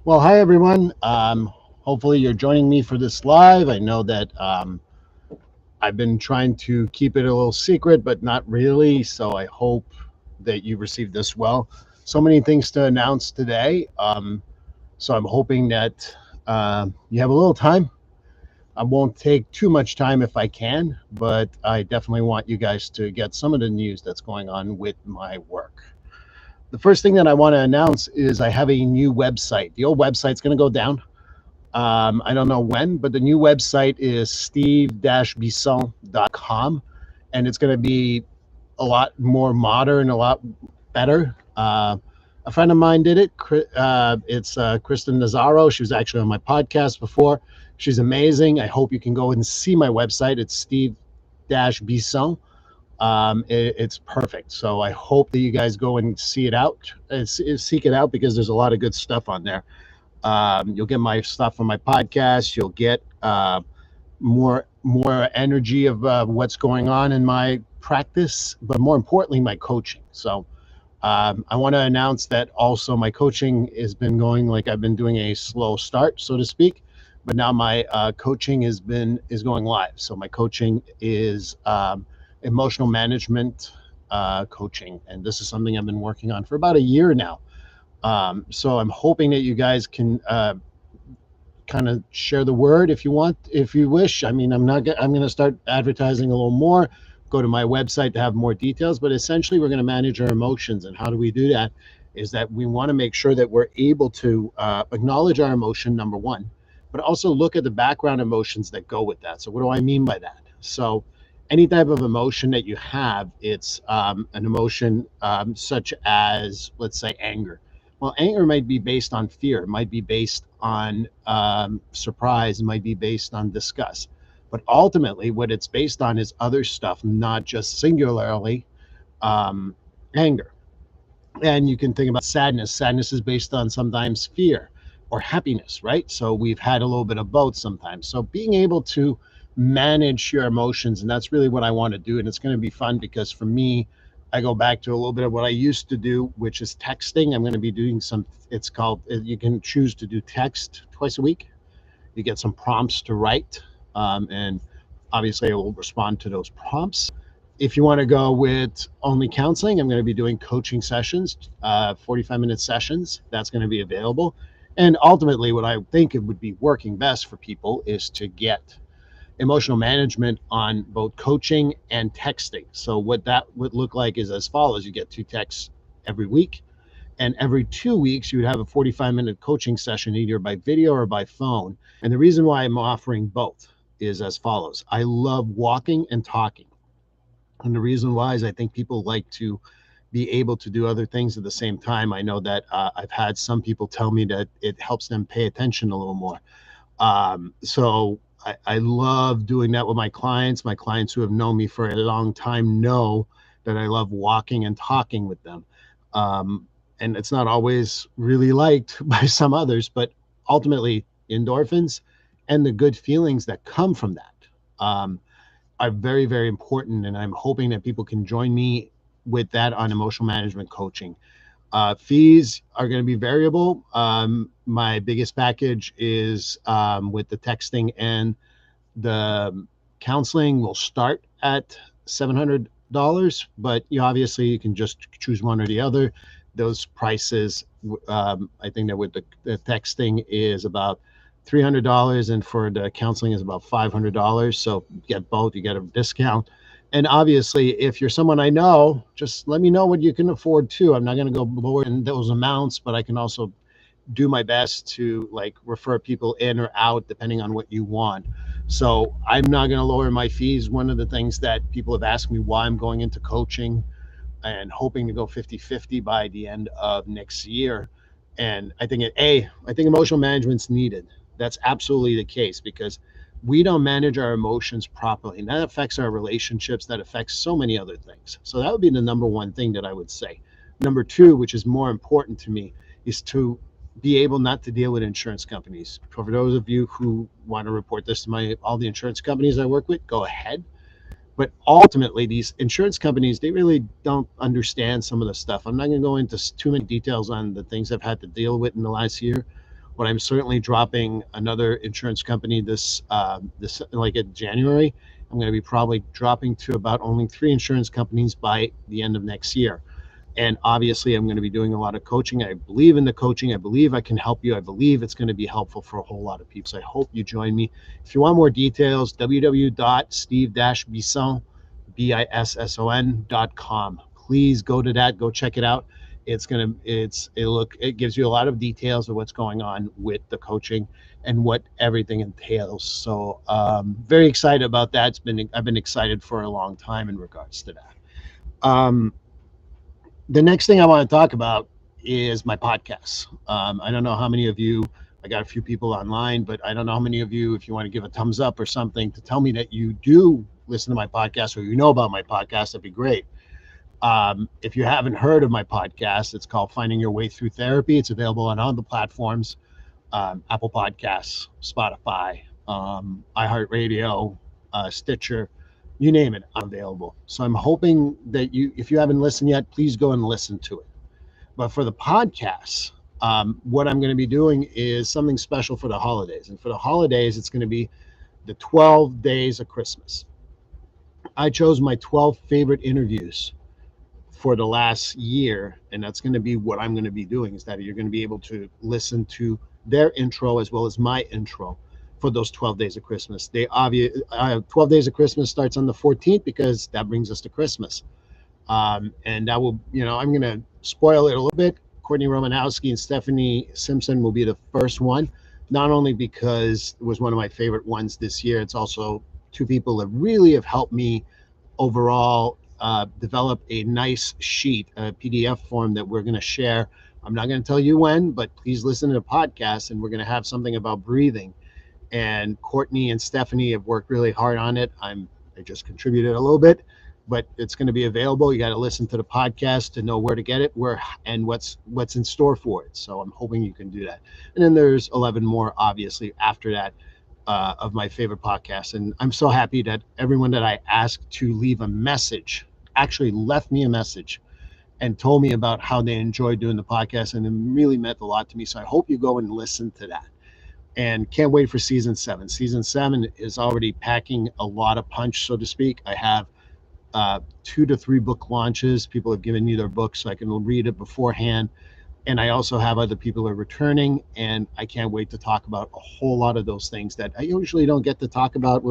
Well, hi everyone. Hopefully you're joining me for this live. I know that I've been trying to keep it a little secret, but not really. So I hope that you received this well. So many things to announce today. So I'm hoping that you have a little time. I won't take too much time if I can, but I definitely want you guys to get some of the news that's going on with my work. The first thing that I want to announce is I have a new website. The old website's going to go down. I don't know when, but the new website is steve-bisson.com, and it's going to be a lot more modern, a lot better. A friend of mine did it. It's Kristen Nazaro. She was actually on my podcast before. She's amazing. I hope you can go and see my website. It's steve-bisson. It's perfect. So I hope that you guys go and see it out, seek it out, because there's a lot of good stuff on there. You'll get my stuff from my podcast. You'll get more energy of what's going on in my practice, but more importantly, my coaching. So I want to announce that also my coaching has been going, like I've been doing a slow start, so to speak, but now my coaching is going live. So my coaching is emotional management coaching, and this is something I've been working on for about a year now. So I'm hoping that you guys can kind of share the word if you want, if you wish. I mean, I'm going to start advertising a little more. Go to my website to have more details, but essentially we're going to manage our emotions. And how do we do that? Is that we want to make sure that we're able to acknowledge our emotion, number one, but also look at the background emotions that go with that. So what do I mean by that? So any type of emotion that you have, it's an emotion such as, let's say, anger. Well, anger might be based on fear, it might be based on surprise, it might be based on disgust. But ultimately, what it's based on is other stuff, not just singularly um, anger. And you can think about sadness. Sadness is based on sometimes fear or happiness, right? So we've had a little bit of both sometimes. So being able to manage your emotions, and that's really what I want to do. And it's going to be fun because for me, I go back to a little bit of what I used to do, which is texting. I'm going to be doing it's called, you can choose to do text twice a week. You get some prompts to write, and obviously I will respond to those prompts. If you want to go with only counseling, I'm going to be doing coaching sessions, 45-minute sessions. That's going to be available. And ultimately, what I think it would be working best for people is to get emotional management on both coaching and texting. So what that would look like is as follows. You get 2 texts every week, and every 2 weeks you would have a 45-minute coaching session, either by video or by phone. And the reason why I'm offering both is as follows. I love walking and talking. And the reason why is I think people like to be able to do other things at the same time. I know that I've had some people tell me that it helps them pay attention a little more. So I love doing that with my clients. My clients who have known me for a long time know that I love walking and talking with them. And it's not always really liked by some others, but ultimately endorphins and the good feelings that come from that are very, very important. And I'm hoping that people can join me with that on emotional management coaching. Fees are going to be variable. My biggest package is with the texting and the counseling will start at $700, but obviously you can just choose one or the other. Those prices, I think that with the texting is about $300, and for the counseling is about $500. So you get both, you get a discount. And obviously, if you're someone I know, just let me know what you can afford too. I'm not going to go lower in those amounts, but I can also do my best to like refer people in or out depending on what you want. So I'm not going to lower my fees. One of the things that people have asked me why I'm going into coaching and hoping to go 50-50 by the end of next year. And I think I think emotional management's needed. That's absolutely the case because we don't manage our emotions properly, and that affects our relationships. That affects so many other things. So that would be the number one thing that I would say. Number two, which is more important to me, is to be able not to deal with insurance companies. For those of you who want to report this to all the insurance companies I work with, go ahead. But ultimately, these insurance companies, they really don't understand some of the stuff. I'm not going to go into too many details on the things I've had to deal with in the last year. but I'm certainly dropping another insurance company this like in January. I'm going to be probably dropping to about only 3 insurance companies by the end of next year. And obviously, I'm going to be doing a lot of coaching. I believe in the coaching. I believe I can help you. I believe it's going to be helpful for a whole lot of people. So I hope you join me. If you want more details, www.steve-bisson, bisson.com. Please go to that. Go check it out. It gives you a lot of details of what's going on with the coaching and what everything entails. So very excited about that. I've been excited for a long time in regards to that. The next thing I want to talk about is my podcasts. I don't know how many of you, I got a few people online, but I don't know how many of you, if you want to give a thumbs up or something to tell me that you do listen to my podcast or you know about my podcast, that'd be great. If you haven't heard of my podcast, it's called Finding Your Way Through Therapy. It's available on all the platforms, Apple Podcasts, Spotify, iHeartRadio, Stitcher, you name it, I'm available. So I'm hoping that if you haven't listened yet, please go and listen to it. But for the podcasts, what I'm going to be doing is something special for the holidays. And for the holidays, it's going to be the 12 days of Christmas. I chose my 12 favorite interviews for the last year, and that's going to be what I'm going to be doing, is that you're going to be able to listen to their intro as well as my intro for those 12 days of Christmas. 12 days of Christmas starts on the 14th because that brings us to Christmas. And that will, I'm going to spoil it a little bit. Courtney Romanowski and Stephanie Simpson will be the first one, not only because it was one of my favorite ones this year, it's also 2 people that really have helped me overall develop a nice sheet, a PDF form that we're going to share. I'm not going to tell you when, but please listen to the podcast, and we're going to have something about breathing. And Courtney and Stephanie have worked really hard on it. I just contributed a little bit, but it's going to be available. You got to listen to the podcast to know where to get it, and what's in store for it. So I'm hoping you can do that. And then there's 11 more, obviously, after that, of my favorite podcasts. And I'm so happy that everyone that I asked to leave a message actually left me a message and told me about how they enjoyed doing the podcast, and it really meant a lot to me. So I hope you go and listen to that. And can't wait for season 7. Season 7 is already packing a lot of punch, so to speak. I have 2 to 3 book launches. People have given me their books so I can read it beforehand. And I also have other people who are returning, and I can't wait to talk about a whole lot of those things that I usually don't get to talk about,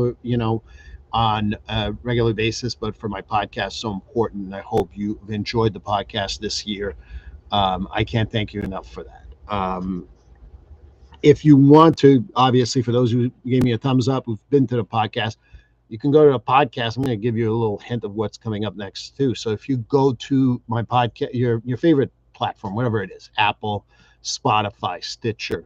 on a regular basis. But for my podcast, so important. And I hope you've enjoyed the podcast this year. I can't thank you enough for that. If you want to, obviously, for those who gave me a thumbs up, who've been to the podcast, you can go to the podcast. I'm going to give you a little hint of what's coming up next too. So if you go to my podcast, your favorite platform, whatever it is, Apple, Spotify, Stitcher,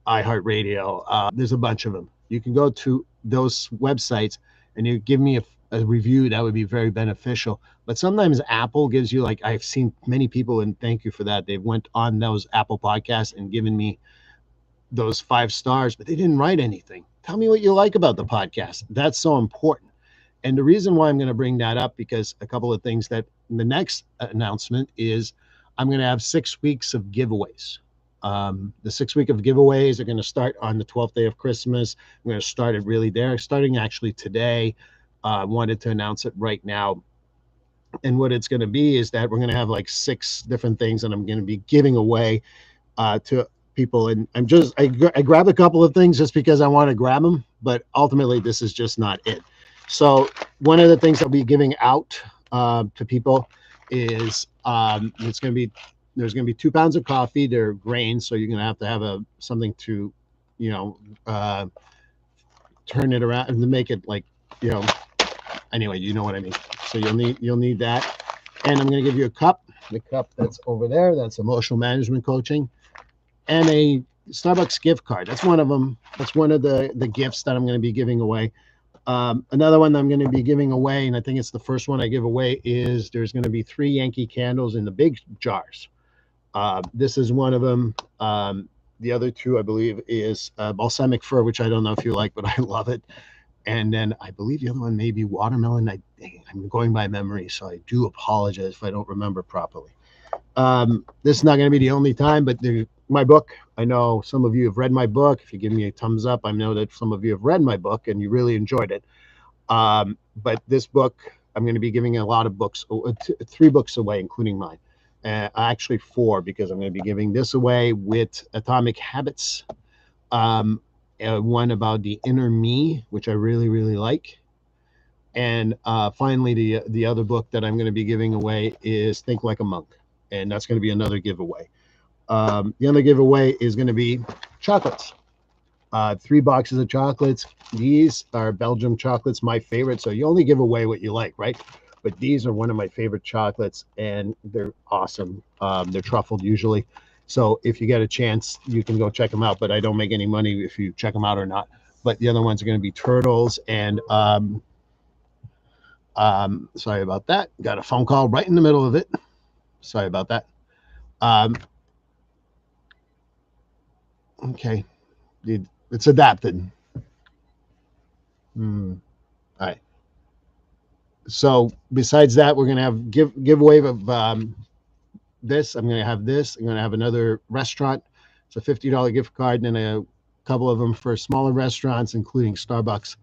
iHeartRadio, there's a bunch of them. You can go to those websites and you give me a review. That would be very beneficial. But sometimes Apple gives you, like, I've seen many people, and thank you for that, they went on those Apple podcasts and given me those 5 stars, but they didn't write anything. Tell me what you like about the podcast. That's so important. And the reason why I'm going to bring that up, because a couple of things that the next announcement is I'm going to have 6 weeks of giveaways. The 6 week of giveaways are going to start on the 12th day of Christmas. I'm going to start it really there, starting actually today. I wanted to announce it right now. And what it's going to be is that we're going to have like 6 different things that I'm going to be giving away to people. And I grab a couple of things just because I want to grab them, but ultimately this is just not it. So one of the things I'll be giving out to people is there's going to be 2 pounds of coffee. They're grains, so you're going to have something to, turn it around and to make it like, anyway, you know what I mean. So you'll need that. And I'm going to give you a cup. The cup that's over there, that's emotional management coaching, and a Starbucks gift card. That's one of them. That's one of the gifts that I'm going to be giving away. Another one that I'm going to be giving away, and I think it's the first one I give away, is there's going to be 3 Yankee candles in the big jars. This is one of them. The other 2, I believe, is balsamic fir, which I don't know if you like, but I love it. And then I believe the other one may be watermelon. I'm going by memory, so I do apologize if I don't remember properly. This is not going to be the only time, but my book. I know some of you have read my book. If you give me a thumbs up, I know that some of you have read my book and you really enjoyed it. But this book, I'm going to be giving a lot of books, 3 books away, including mine. Actually, 4, because I'm going to be giving this away with Atomic Habits, one about the inner me, which I really, really like. And finally, the other book that I'm going to be giving away is Think Like a Monk, and that's going to be another giveaway. The other giveaway is going to be chocolates. 3 boxes of chocolates. These are Belgium chocolates, my favorite. So you only give away what you like, right? But these are one of my favorite chocolates, and they're awesome. They're truffled usually. So if you get a chance, you can go check them out. But I don't make any money if you check them out or not. But the other ones are going to be turtles and sorry about that. Got a phone call right in the middle of it. Sorry about that. Okay, it's adapted. All right. So besides that, we're gonna have giveaway of this. I'm gonna have this. I'm gonna have another restaurant. It's a $50 gift card, and a couple of them for smaller restaurants, including Starbucks.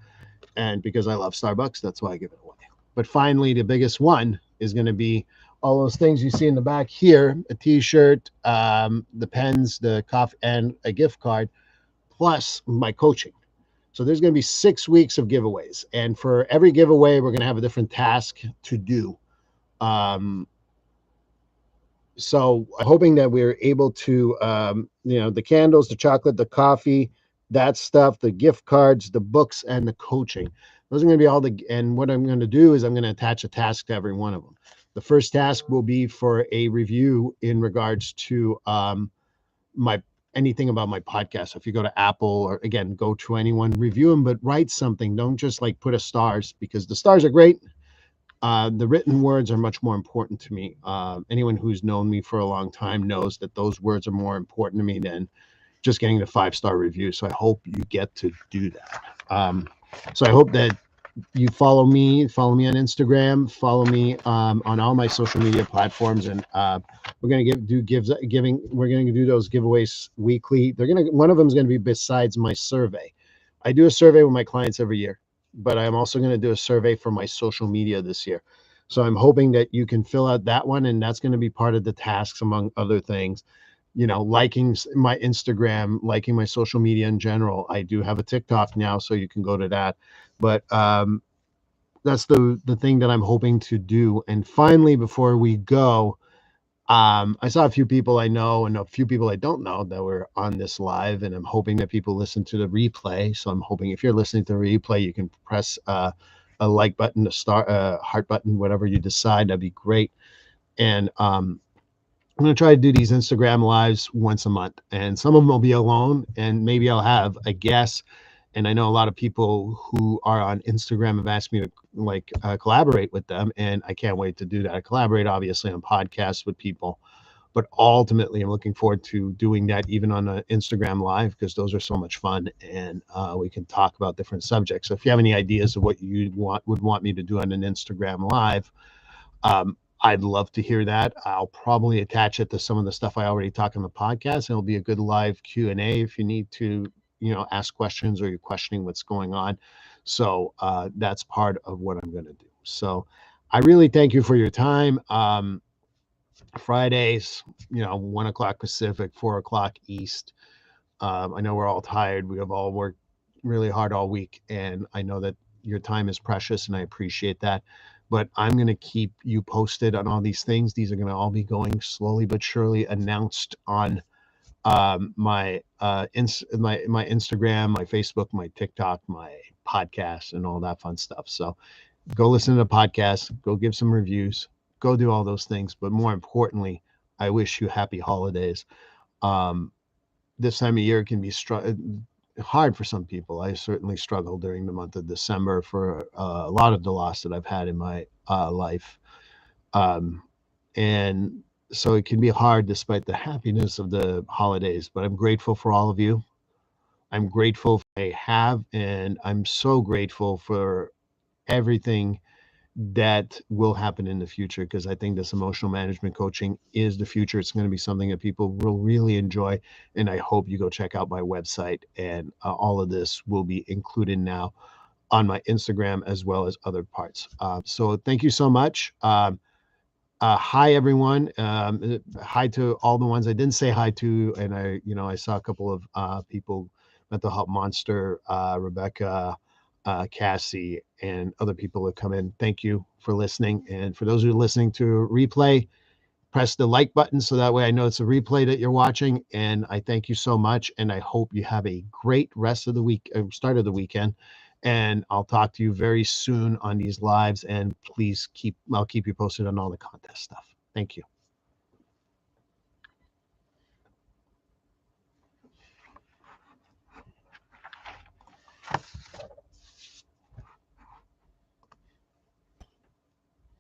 And because I love Starbucks, that's why I give it away. But finally, the biggest one is going to be all those things you see in the back here: a T-shirt, the pens, the coffee, and a gift card, plus my coaching. So there's going to be 6 weeks of giveaways, and for every giveaway, we're going to have a different task to do. So I'm hoping that we're able to, the candles, the chocolate, the coffee, that stuff, the gift cards, the books, and the coaching. Those are going to be all and what I'm going to do is I'm going to attach a task to every one of them. The first task will be for a review in regards to my anything about my podcast. So if you go to Apple, or again, go to anyone, review them, but write something. Don't just like put a stars, because the stars are great. The written words are much more important to me. Anyone who's known me for a long time knows that those words are more important to me than just getting the 5-star review. So I hope you get to do that. So I hope that you follow me on Instagram, follow me on all my social media platforms, and we're gonna we're gonna do those giveaways weekly. One of them is gonna be besides my survey. I do a survey with my clients every year, but I'm also going to do a survey for my social media this year. So I'm hoping that you can fill out that one, and that's going to be part of the tasks, among other things. Liking my Instagram, liking my social media in general. I do have a TikTok now, so you can go to that. But that's the thing that I'm hoping to do. And finally, before we go, I saw a few people I know and a few people I don't know that were on this live, and I'm hoping that people listen to the replay. So I'm hoping if you're listening to the replay, you can press a like button, a heart button, whatever you decide. That'd be great. And I'm going to try to do these Instagram lives once a month, and some of them will be alone, and maybe I'll have a guest. And I know a lot of people who are on Instagram have asked me to collaborate with them, and I can't wait to do that. I collaborate obviously on podcasts with people, but ultimately I'm looking forward to doing that even on an Instagram live, because those are so much fun, and we can talk about different subjects. So if you have any ideas of what you would want me to do on an Instagram live, I'd love to hear that. I'll probably attach it to some of the stuff I already talked on the podcast. It'll be a good live Q&A if you need to, ask questions or you're questioning what's going on. So that's part of what I'm going to do. So I really thank you for your time. Fridays, 1 o'clock Pacific, 4 o'clock East. I know we're all tired. We have all worked really hard all week, and I know that your time is precious, and I appreciate that. But I'm going to keep you posted on all these things. These are going to all be going slowly but surely, announced on my Instagram, my Facebook, my TikTok, my podcast, and all that fun stuff. So go listen to the podcast, go give some reviews, go do all those things. But more importantly, I wish you happy holidays. This time of year can be hard for some people. I certainly struggled during the month of December for a lot of the loss that I've had in my life. And so it can be hard despite the happiness of the holidays, but I'm grateful for all of you. I'm grateful for what I have, and I'm so grateful for everything that will happen in the future, because I think this emotional management coaching is the future. It's going to be something that people will really enjoy. And I hope you go check out my website, and all of this will be included now on my Instagram as well as other parts. So thank you so much. Hi everyone. Hi to all the ones I didn't say hi to, and I saw a couple of people, Mental Health Monster, Rebecca, Cassie, and other people that come in. Thank you for listening, and for those who are listening to a replay, press the like button so that way I know it's a replay that you're watching. And I thank you so much, and I hope you have a great rest of the week, start of the weekend. And I'll talk to you very soon on these lives. And please I'll keep you posted on all the contest stuff. Thank you.